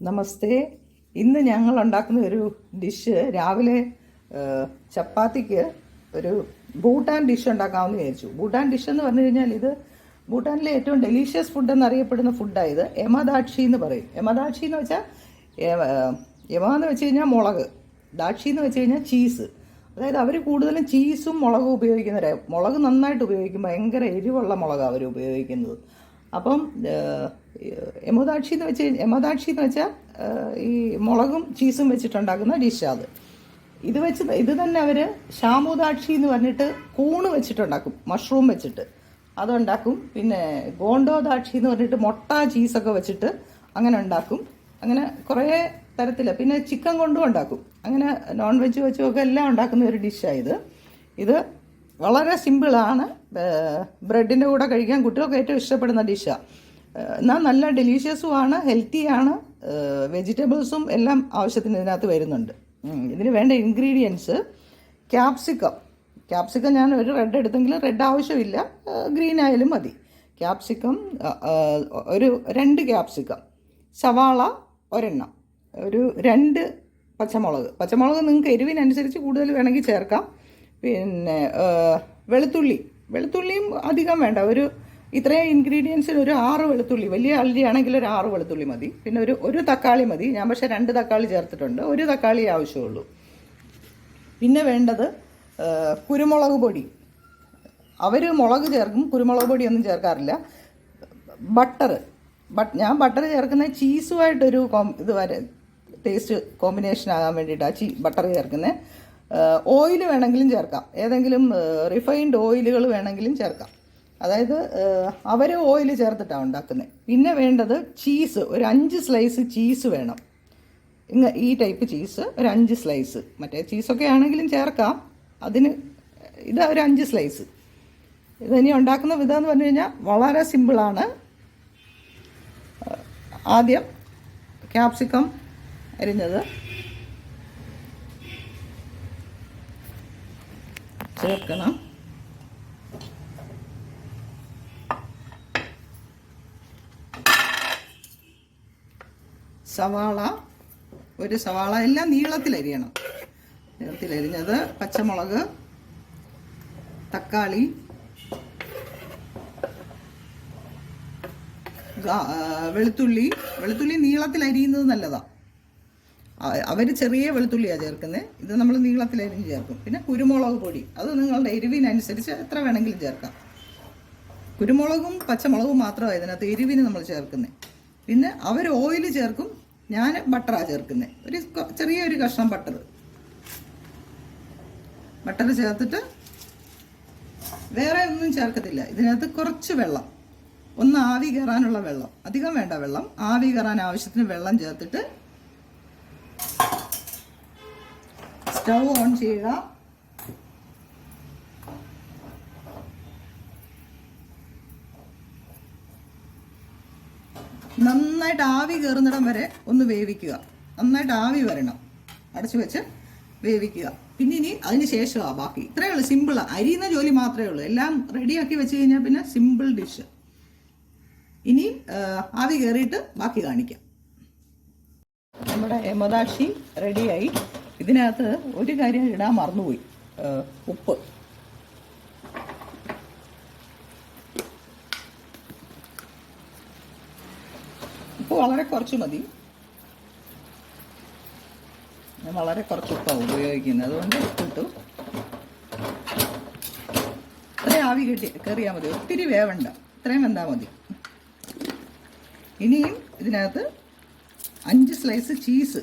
നമസ്തേ. ഇന്ന് ഞങ്ങൾ ഉണ്ടാക്കുന്ന ഒരു ഡിഷ് രാവിലെ ചപ്പാത്തിക്ക് ഒരു ഭൂട്ടാൻ ഡിഷ് ഉണ്ടാക്കാമെന്ന് വിചാരിച്ചു. ഭൂട്ടാൻ ഡിഷ് എന്ന് പറഞ്ഞു കഴിഞ്ഞാൽ ഇത് ഭൂട്ടാനിലെ ഏറ്റവും ഡെലീഷ്യസ് ഫുഡ് എന്നറിയപ്പെടുന്ന ഫുഡാണ് ഇത്. എമദാക്ഷി എന്ന് പറയും. എമദാക്ഷി എന്ന് വെച്ചാൽ യമ എന്ന് വെച്ച് കഴിഞ്ഞാൽ മുളക്, ദാക്ഷി എന്ന് വെച്ച് കഴിഞ്ഞാൽ ചീസ്. അതായത് അവർ കൂടുതലും ചീസും മുളകും ഉപയോഗിക്കുന്നവരാണ്. മുളക് നന്നായിട്ട് ഉപയോഗിക്കും, ഭയങ്കര എരിവുള്ള മുളകാണ് അവർ ഉപയോഗിക്കുന്നത്. അപ്പം എമദാക്ഷി എന്ന് വെച്ചാൽ ഈ മുളകും ചീസും വെച്ചിട്ടുണ്ടാക്കുന്ന ഡിഷാണ് അത്. ഇത് തന്നെ അവർ ഷാമുദാക്ഷി എന്ന് പറഞ്ഞിട്ട് കൂണ് വെച്ചിട്ടുണ്ടാക്കും, മഷ്റൂം വെച്ചിട്ട് അതുണ്ടാക്കും. പിന്നെ ഗോണ്ടോദാക്ഷി എന്ന് പറഞ്ഞിട്ട് മുട്ട ചീസൊക്കെ വെച്ചിട്ട് അങ്ങനെ ഉണ്ടാക്കും. അങ്ങനെ കുറേ തരത്തിൽ, പിന്നെ ചിക്കൻ കൊണ്ടും ഉണ്ടാക്കും. അങ്ങനെ നോൺ വെജ് വെച്ചുമൊക്കെ എല്ലാം ഉണ്ടാക്കുന്ന ഒരു ഡിഷാണ് ഇത്. വളരെ സിമ്പിളാണ്. ബ്രെഡിൻ്റെ കൂടെ കഴിക്കാൻ കുട്ടികൾക്ക് ഏറ്റവും ഇഷ്ടപ്പെടുന്ന ഡിഷാണ്. എന്നാൽ നല്ല ഡെലീഷ്യസുമാണ്, ഹെൽത്തിയാണ്. വെജിറ്റബിൾസും എല്ലാം ആവശ്യത്തിന് ഇതിനകത്ത് വരുന്നുണ്ട്. ഇതിന് വേണ്ട ഇൻഗ്രീഡിയൻസ്: ക്യാപ്സിക്കം ഞാൻ ഒരു റെഡ് എടുത്തെങ്കിലും റെഡ് ആവശ്യമില്ല, ഗ്രീൻ ആയാലും മതി. ക്യാപ്സിക്കം ഒരു 2 ക്യാപ്സിക്കം, സവാള ഒരെണ്ണം, ഒരു 2 പച്ചമുളക് നിങ്ങൾക്ക് എരിവിനനുസരിച്ച് കൂടുതൽ വേണമെങ്കിൽ ചേർക്കാം. പിന്നെ വെളുത്തുള്ളിയും അധികം വേണ്ട. ഇത്രയും ഇൻഗ്രീഡിയൻസിൽ ഒരു 6 വെളുത്തുള്ളി, വലിയ അള്ളിയാണെങ്കിൽ ഒരു 6 വെളുത്തുള്ളി മതി. പിന്നെ ഒരു തക്കാളി മതി. ഞാൻ പക്ഷേ 2 തക്കാളി ചേർത്തിട്ടുണ്ട്. 1 തക്കാളി ആവശ്യമുള്ളൂ. പിന്നെ വേണ്ടത് കുരുമുളക് പൊടി. അവർ മുളക് ചേർക്കും, കുരുമുളക് പൊടിയൊന്നും ചേർക്കാറില്ല. ഞാൻ ബട്ടർ ചേർക്കുന്നത് ചീസുമായിട്ടൊരു ടേസ്റ്റ് കോമ്പിനേഷൻ ആകാൻ വേണ്ടിയിട്ടാണ് ബട്ടർ ചേർക്കുന്നത്. ഓയിൽ വേണമെങ്കിലും ചേർക്കാം, ഏതെങ്കിലും റിഫൈൻഡ് ഓയിലുകൾ വേണമെങ്കിലും ചേർക്കാം. അതായത് അവർ ഓയിൽ ചേർത്തിട്ടാണ് ഉണ്ടാക്കുന്നത്. പിന്നെ വേണ്ടത് ചീസ്, ഒരു 5 സ്ലൈസ് ചീസ് വേണം. ഈ ടൈപ്പ് ചീസ് ഒരു 5 സ്ലൈസ്. മറ്റേ ചീസൊക്കെ ആണെങ്കിലും ചേർക്കാം. ഇത് ഒരു 5 സ്ലൈസ്. ഇതിനി ഉണ്ടാക്കുന്ന വിധം എന്ന് പറഞ്ഞു കഴിഞ്ഞാൽ വളരെ സിമ്പിളാണ്. ആദ്യം ക്യാപ്സിക്കം അരിഞ്ഞത് ചേർക്കണം. ഒരു സവാള എല്ലാം നീളത്തിലരിയണം. നീളത്തിലരിഞ്ഞത്, പച്ചമുളക്, തക്കാളി, വെളുത്തുള്ളി നീളത്തിലരിയുന്നത് നല്ലതാണ്. അവർ ചെറിയ വെളുത്തുള്ളിയാണ് ചേർക്കുന്നത്, ഇത് നമ്മൾ നീളത്തിലരിഞ്ഞ് ചേർക്കും. പിന്നെ കുരുമുളക് പൊടി, അത് നിങ്ങളുടെ എരിവിനനുസരിച്ച് എത്ര വേണമെങ്കിലും ചേർക്കാം. കുരുമുളകും പച്ചമുളകും മാത്രമാണ് ഇതിനകത്ത് എരിവിന് നമ്മൾ ചേർക്കുന്നത്. പിന്നെ അവർ ഓയിൽ ചേർക്കും, ഞാൻ ബട്ടറാണ് ചേർക്കുന്നത്. ചെറിയൊരു കഷ്ണം ബട്ടർ ചേർത്തിട്ട് വേറെ ഒന്നും ചേർക്കത്തില്ല. ഇതിനകത്ത് കുറച്ച് വെള്ളം, ഒന്ന് ആവി കയറാനുള്ള വെള്ളം, അധികം വേണ്ട വെള്ളം, ആവി കയറാൻ ആവശ്യത്തിന് വെള്ളം ചേർത്തിട്ട് സ്റ്റൗ ഓൺ ചെയ്യുക. നന്നായിട്ട് ആവി കയറുന്നിടം വരെ ഒന്ന് വേവിക്കുക. നന്നായിട്ട് ആവി വരണം. അടച്ചു വെച്ച് വേവിക്കുക. പിന്നെ ഇനി അതിന് ശേഷമാണ് ബാക്കി. ഇത്രയേ ഉള്ളൂ, സിമ്പിളാണ്. അരിയുന്ന ജോലി മാത്രമേ ഉള്ളൂ. എല്ലാം റെഡിയാക്കി വെച്ച് കഴിഞ്ഞാൽ പിന്നെ സിമ്പിൾ ഡിഷ്. ഇനി ആവി കയറിയിട്ട് ബാക്കി കാണിക്കാം. നമ്മുടെ എമദാക്ഷി റെഡിയായി. ഇതിനകത്ത് ഒരു കാര്യം ഇടാൻ മറന്നുപോയി, ഉപ്പ്. ഉപ്പ് വളരെ കുറച്ച് മതി. ഞാൻ വളരെ കുറച്ച് ഉപ്പാണ് ഉപയോഗിക്കുന്നത്, അതുകൊണ്ട് ഉപ്പിട്ടു. ഇത്രയും ആവി കയറിയാൽ മതി, ഒത്തിരി വേവണ്ട, ഇത്രയും വെന്താൽ മതി. ഇനിയും ഇതിനകത്ത് 5 സ്ലൈസ് ചീസ്,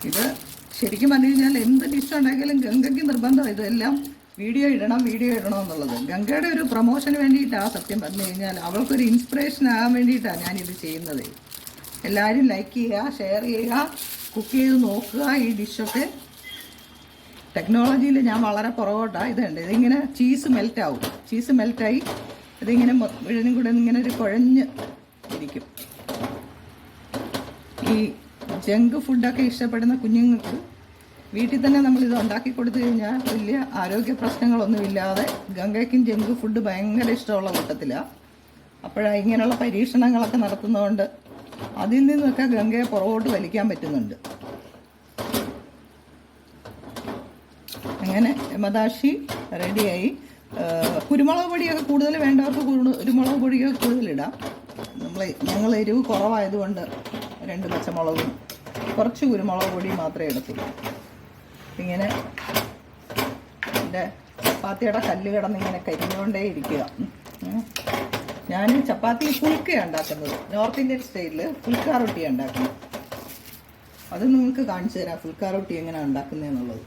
ഇത് ശരിക്കും പറഞ്ഞു കഴിഞ്ഞാൽ എന്ത് ഡിഷ് ഉണ്ടാക്കിയാലും ഗംഗയ്ക്ക് നിർബന്ധമാണ് ഇതെല്ലാം വീഡിയോ ഇടണം എന്നുള്ളത്. ഗംഗയുടെ ഒരു പ്രൊമോഷന് വേണ്ടിയിട്ടാണ് സത്യം പറഞ്ഞു കഴിഞ്ഞാൽ. അവൾക്കൊരു ഇൻസ്പിറേഷൻ ആകാൻ വേണ്ടിയിട്ടാണ് ഞാനിത് ചെയ്യുന്നത്. എല്ലാവരും ലൈക്ക് ചെയ്യുക, ഷെയർ ചെയ്യുക, കുക്ക് ചെയ്ത് നോക്കുക ഈ ഡിഷൊക്കെ. ടെക്നോളജിയിൽ ഞാൻ വളരെ പുറകോട്ടാണ്. ഇതുണ്ട്, ഇതിങ്ങനെ ചീസ് മെൽറ്റാവും. ചീസ് മെൽറ്റായി ഇതിങ്ങനെ ഇതിനും കൂടെ ഇങ്ങനെ ഒരു കുഴഞ്ഞ് ഇരിക്കും. ഈ ജങ്ക് ഫുഡൊക്കെ ഇഷ്ടപ്പെടുന്ന കുഞ്ഞുങ്ങൾക്ക് വീട്ടിൽ തന്നെ നമ്മളിത് ഉണ്ടാക്കി കൊടുത്തു കഴിഞ്ഞാൽ വലിയ ആരോഗ്യ പ്രശ്നങ്ങളൊന്നുമില്ലാതെ, ഗംഗയ്ക്കും ജങ്ക് ഫുഡ് ഭയങ്കര ഇഷ്ടമുള്ള കൂട്ടത്തിലാണ്. അപ്പോഴാണ് ഇങ്ങനെയുള്ള പരീക്ഷണങ്ങളൊക്കെ നടത്തുന്നതുകൊണ്ട് അതിൽ നിന്നൊക്കെ ഗംഗയെ പുറകോട്ട് വലിക്കാൻ പറ്റുന്നുണ്ട്. അങ്ങനെ യമദാശി റെഡിയായി. കുരുമുളക് പൊടിയൊക്കെ കൂടുതൽ വേണ്ടവർക്ക് കുരുമുളക് പൊടിയൊക്കെ കൂടുതലിടാം. ഞങ്ങൾ എരിവ് കുറവായതുകൊണ്ട് 2 പച്ചമുളകും കുറച്ച് കുരുമുളക് പൊടി മാത്രമേ എടുത്തുള്ളൂ. ഇങ്ങനെ എൻ്റെ ചപ്പാത്തിയുടെ കല്ല് കിടന്ന് ഇങ്ങനെ കരിഞ്ഞുകൊണ്ടേ ഇരിക്കുക. ഞാൻ ചപ്പാത്തി ഫുൾക്കയാണ് ഉണ്ടാക്കുന്നത്. നോർത്ത് ഇന്ത്യൻ സ്റ്റൈലിൽ ഫുൾക്ക റൊട്ടിയാണ് ഉണ്ടാക്കുന്നത്. അത് നിങ്ങൾക്ക് കാണിച്ചു തരാം, ഫുൾക്ക റൊട്ടി എങ്ങനെയാണ് ഉണ്ടാക്കുന്നതെന്നുള്ളത്.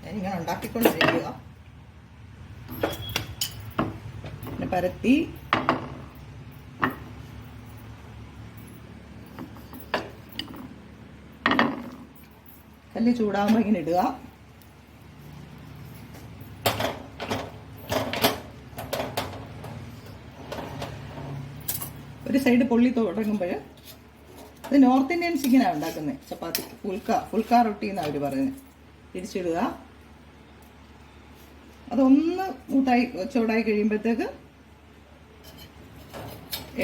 ഞാനിങ്ങനെ ഉണ്ടാക്കിക്കൊണ്ടിരിക്കുക. പിന്നെ പരത്തി കല്ല് ചൂടാകുമ്പോൾ ഇങ്ങനെ ഇടുക. ഒരു സൈഡ് പൊള്ളി തുടങ്ങുമ്പോൾ, ഇത് നോർത്ത് ഇന്ത്യൻസ് ഇങ്ങനെയാണ് ഉണ്ടാക്കുന്നത് ചപ്പാത്തി. ഫുൾക്ക റൊട്ടി എന്നാണ് അവർ പറയുന്നത്. തിരിച്ചിടുക. അതൊന്ന് ചൂടായി കഴിയുമ്പോഴത്തേക്ക്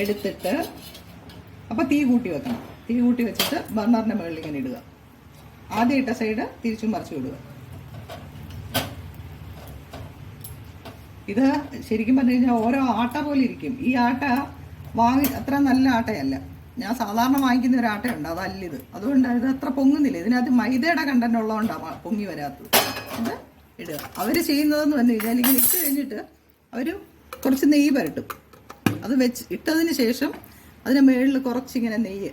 എടുത്തിട്ട്, അപ്പം തീ കൂട്ടി വെക്കണം. തീ കൂട്ടി വെച്ചിട്ട് ബർണറിൻ്റെ മുകളിൽ ഇങ്ങനെ ഇടുക. ആദ്യം ഇട്ട സൈഡ് തിരിച്ചും മറിച്ചു വിടുക. ഇത് ശരിക്കും പറഞ്ഞു കഴിഞ്ഞാൽ ഓരോ ആട്ട പോലെ ഇരിക്കും. ഈ ആട്ട അത്ര നല്ല ആട്ടയല്ല. ഞാൻ സാധാരണ വാങ്ങിക്കുന്ന ഒരു ആട്ടയുണ്ട്, അതല്ലിത്. അതുകൊണ്ട് ഇത് അത്ര പൊങ്ങുന്നില്ല. ഇതിനകത്ത് മൈദയുടെ കണ്ടന്റ് ഉള്ളതുകൊണ്ടാണ് പൊങ്ങി വരാത്തത്. അത് ഇടുക. അവർ ചെയ്യുന്നതെന്ന് പറഞ്ഞു കഴിഞ്ഞാൽ ഇങ്ങനെ ഇട്ട് കഴിഞ്ഞിട്ട് അവർ കുറച്ച് നെയ്യ് പുരട്ടും. അത് ഇട്ടതിന് ശേഷം അതിന് മുകളിൽ കുറച്ചിങ്ങനെ നെയ്യ്,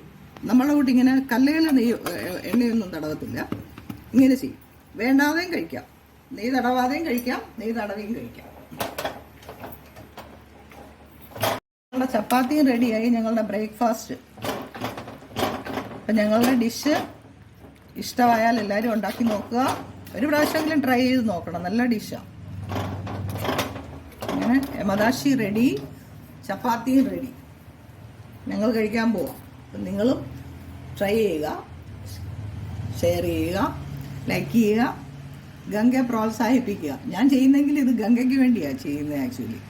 നമ്മളെ കൂട്ടി ഇങ്ങനെ കല്ലുകളിൽ എണ്ണയൊന്നും തടവത്തില്ല. ഇങ്ങനെ ചെയ്യും. വേണ്ടാതെയും കഴിക്കാം, നെയ്യ് തടവാതെയും കഴിക്കാം, നെയ്യ് തടവിയും കഴിക്കാം. ഞങ്ങളുടെ ചപ്പാത്തിയും റെഡിയായി, ഞങ്ങളുടെ ബ്രേക്ക്ഫാസ്റ്റ്. അപ്പം ഞങ്ങളുടെ ഡിഷ് ഇഷ്ടമായാൽ എല്ലാവരും ഉണ്ടാക്കി നോക്കുക. ഒരു പ്രാവശ്യമെങ്കിലും ട്രൈ ചെയ്ത് നോക്കണം, നല്ല ഡിഷാണ്. അങ്ങനെ യമദാശി റെഡി, ചപ്പാത്തിയും റെഡി. ഞങ്ങൾ കഴിക്കാൻ പോവാം. അപ്പം നിങ്ങളും ട്രൈ ചെയ്യുക, ഷെയർ ചെയ്യുക, ലൈക്ക് ചെയ്യുക, ഗംഗയെ പ്രോത്സാഹിപ്പിക്കുക. ഞാൻ ചെയ്യുന്നെങ്കിൽ ഇത് ഗംഗയ്ക്ക് വേണ്ടിയാണ് ചെയ്യുന്നത് ആക്ച്വലി.